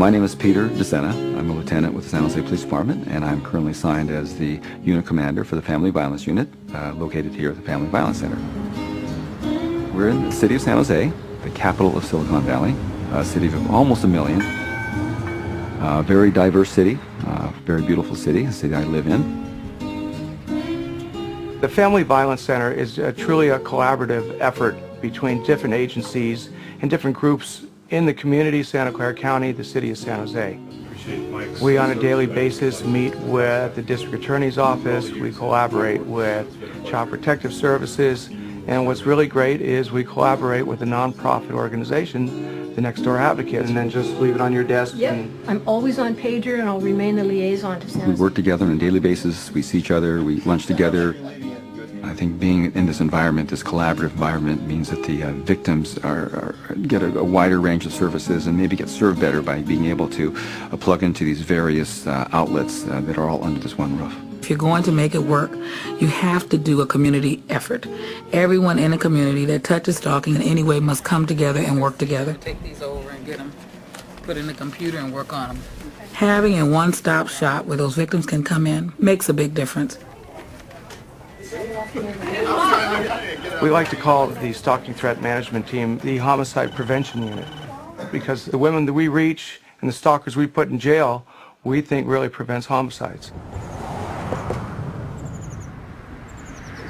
My name is Peter DeSena. I'm a lieutenant with the San Jose Police Department, and I'm currently assigned as the unit commander for the Family Violence Unit, located here at the Family Violence Center. We're in the city of San Jose, the capital of Silicon Valley, a city of almost 1 million. Very diverse city, very beautiful city, a city I live in. The Family Violence Center is truly a collaborative effort between different agencies and different groups in the community, Santa Clara County, the city of San Jose. We on a daily basis meet with the district attorney's office, we collaborate with Child Protective Services, and what's really great is we collaborate with a nonprofit organization, the Next Door Advocate, and then just leave it on your desk. Yep, I'm always on pager and I'll remain the liaison to San Jose. We work together on a daily basis, we see each other, we lunch together. I think being in this environment, this collaborative environment, means that the victims get a wider range of services and maybe get served better by being able to plug into these various outlets that are all under this one roof. If you're going to make it work, you have to do a community effort. Everyone in a community that touches stalking in any way must come together and work together. Take these over and get them put in the computer and work on them. Having a one-stop shop where those victims can come in makes a big difference. We like to call the Stalking Threat Management Team the Homicide Prevention Unit, because the women that we reach and the stalkers we put in jail, we think really prevents homicides.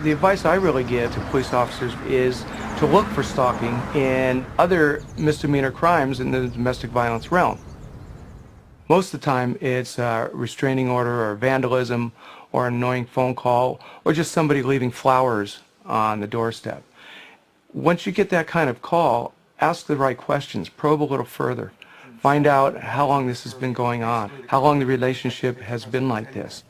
The advice I really give to police officers is to look for stalking and other misdemeanor crimes in the domestic violence realm. Most of the time it's a restraining order or vandalism or an annoying phone call or just somebody leaving flowers on the doorstep. Once you get that kind of call, ask the right questions, probe a little further, find out how long this has been going on, how long the relationship has been like this.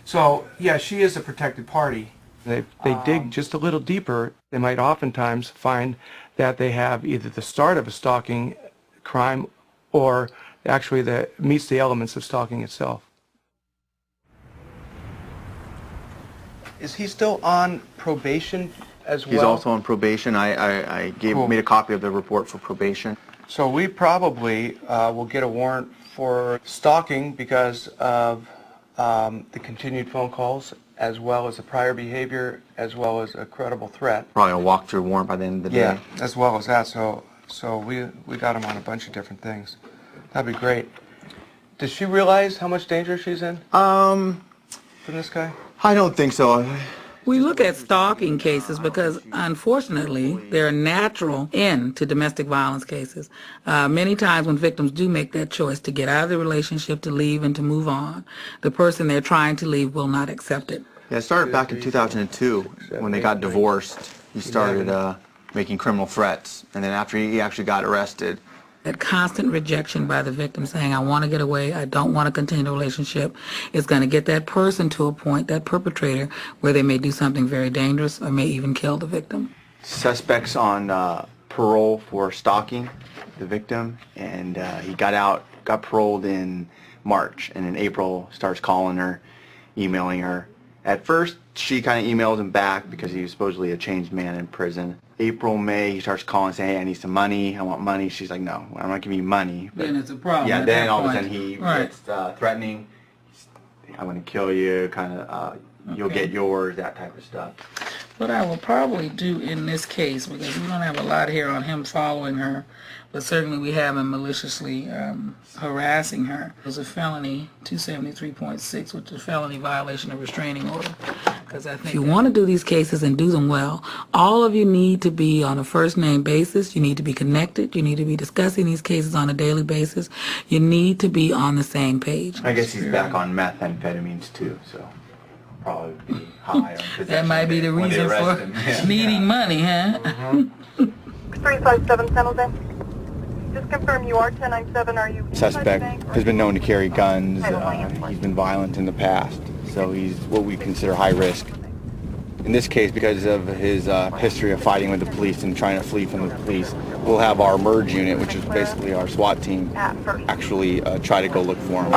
So yeah, she is a protected party. They dig just a little deeper. They might oftentimes find that they have either the start of a stalking crime or actually that meets the elements of stalking itself. Is he still on probation as well? He's also on probation. I made a copy of the report for probation. So we probably will get a warrant for stalking because of the continued phone calls, as well as the prior behavior, as well as a credible threat. Probably a walkthrough warrant by the end of the day. Yeah, as well as that. So we got him on a bunch of different things. That'd be great. Does she realize how much danger she's in? From this guy? I don't think so. We look at stalking cases because, unfortunately, they're a natural end to domestic violence cases. Many times when victims do make that choice to get out of the relationship, to leave and to move on, the person they're trying to leave will not accept it. Yeah, it started back in 2002 when they got divorced. He started making criminal threats, and then after he actually got arrested. That constant rejection by the victim saying, I want to get away, I don't want to continue the relationship, is going to get that person to a point, that perpetrator, where they may do something very dangerous or may even kill the victim. Suspects on parole for stalking the victim, and he got paroled in March, and in April starts calling her, emailing her. At first, she kind of emailed him back because he was supposedly a changed man in prison. April, May, he starts calling saying, hey, I need some money, I want money. She's like, no, I'm not giving you money. But then it's a problem. Yeah, then all of a sudden he gets threatening, I'm going to kill you, kind of, you'll get yours, that type of stuff. What I will probably do in this case, because we don't have a lot here on him following her, but certainly we have him maliciously harassing her. It was a felony, 273.6, which is a felony violation of restraining order. Because I think if you want to do these cases and do them well, all of you need to be on a first-name basis. You need to be connected. You need to be discussing these cases on a daily basis. You need to be on the same page. I guess he's back on methamphetamines too, so probably be high on possession. That might be the reason for needing money, huh? 357 San Jose. Just confirm you are 1097. Are you Suspect has been known to carry guns. He's been violent in the past, so he's what we consider high risk. In this case, because of his history of fighting with the police and trying to flee from the police, we'll have our merge unit, which is basically our SWAT team, actually try to go look for him.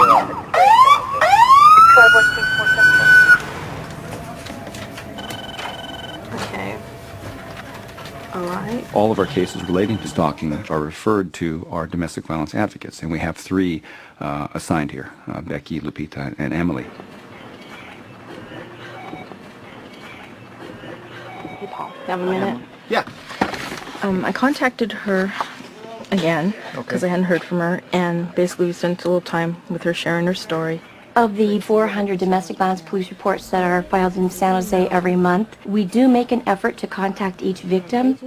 Okay. right. All of our cases relating to stalking are referred to our domestic violence advocates, and we have 3 assigned here, Becky, Lupita, and Emily. Hey, Paul, you have a minute? Yeah. I contacted her again because I hadn't heard from her, and basically we spent a little time with her sharing her story. Of the 400 domestic violence police reports that are filed in San Jose every month, we do make an effort to contact each victim,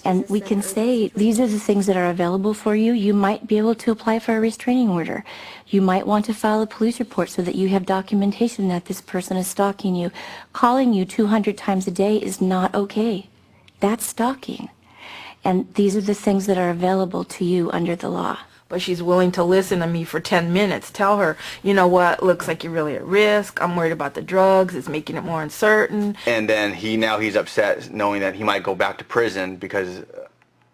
and we can say, these are the things that are available for you. You might be able to apply for a restraining order. You might want to file a police report so that you have documentation that this person is stalking you. Calling you 200 times a day is not okay. That's stalking. And these are the things that are available to you under the law. But she's willing to listen to me for 10 minutes. Tell her, you know what, looks like you're really at risk. I'm worried about the drugs. It's making it more uncertain. And then he's upset knowing that he might go back to prison because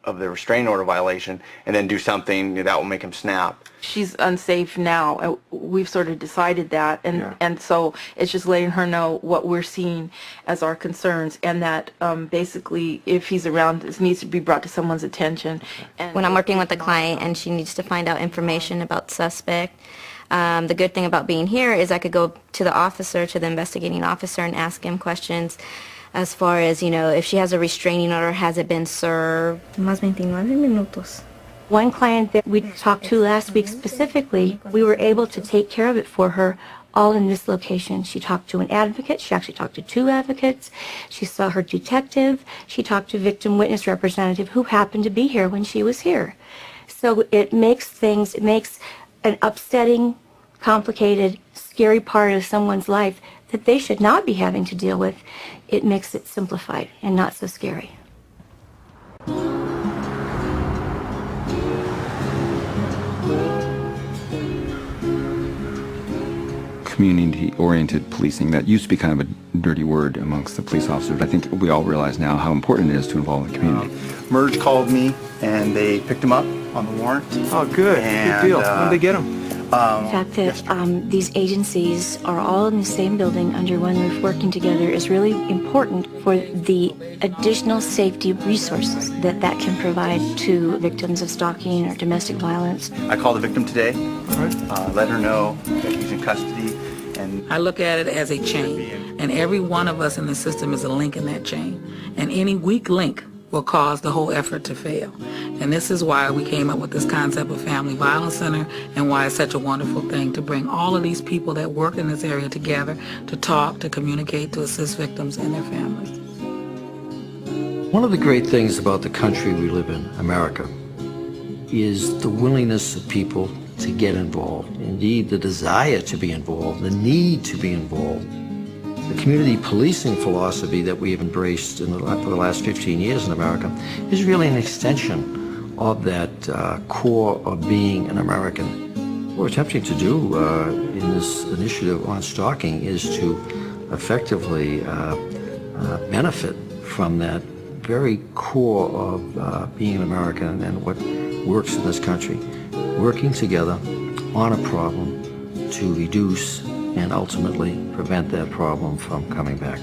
of the restraining order violation, and then do something that will make him snap. She's unsafe now. We've sort of decided that, and so it's just letting her know what we're seeing as our concerns, and that basically if he's around, this needs to be brought to someone's attention. And when I'm working with a client and she needs to find out information about the suspect, the good thing about being here is I could go to the investigating officer, and ask him questions as far as, if she has a restraining order, has it been served? Más 29 minutos. One client that we talked to last week specifically, we were able to take care of it for her all in this location. She talked to an advocate. She actually talked to 2 advocates. She saw her detective. She talked to victim witness representative who happened to be here when she was here. So it makes an upsetting, complicated, scary part of someone's life that they should not be having to deal with. It makes it simplified and not so scary. Community-oriented policing, that used to be kind of a dirty word amongst the police officers. I think we all realize now how important it is to involve the community. Merge called me, and they picked him up on the warrant. Oh, good. Good deal. When did they get him? The fact that these agencies are all in the same building under one roof working together is really important for the additional safety resources that can provide to victims of stalking or domestic violence. I called the victim today, let her know that he's in custody. And I look at it as a chain, and every one of us in the system is a link in that chain, and any weak link will cause the whole effort to fail. And this is why we came up with this concept of Family Violence Center, and why it's such a wonderful thing to bring all of these people that work in this area together to talk, to communicate, to assist victims and their families. One of the great things about the country we live in, America, is the willingness of people to get involved. Indeed, the desire to be involved, the need to be involved. The community policing philosophy that we have embraced for the last 15 years in America is really an extension of that core of being an American. What we're attempting to do in this initiative on stalking is to effectively benefit from that very core of being an American and what works in this country, working together on a problem to reduce and ultimately prevent that problem from coming back.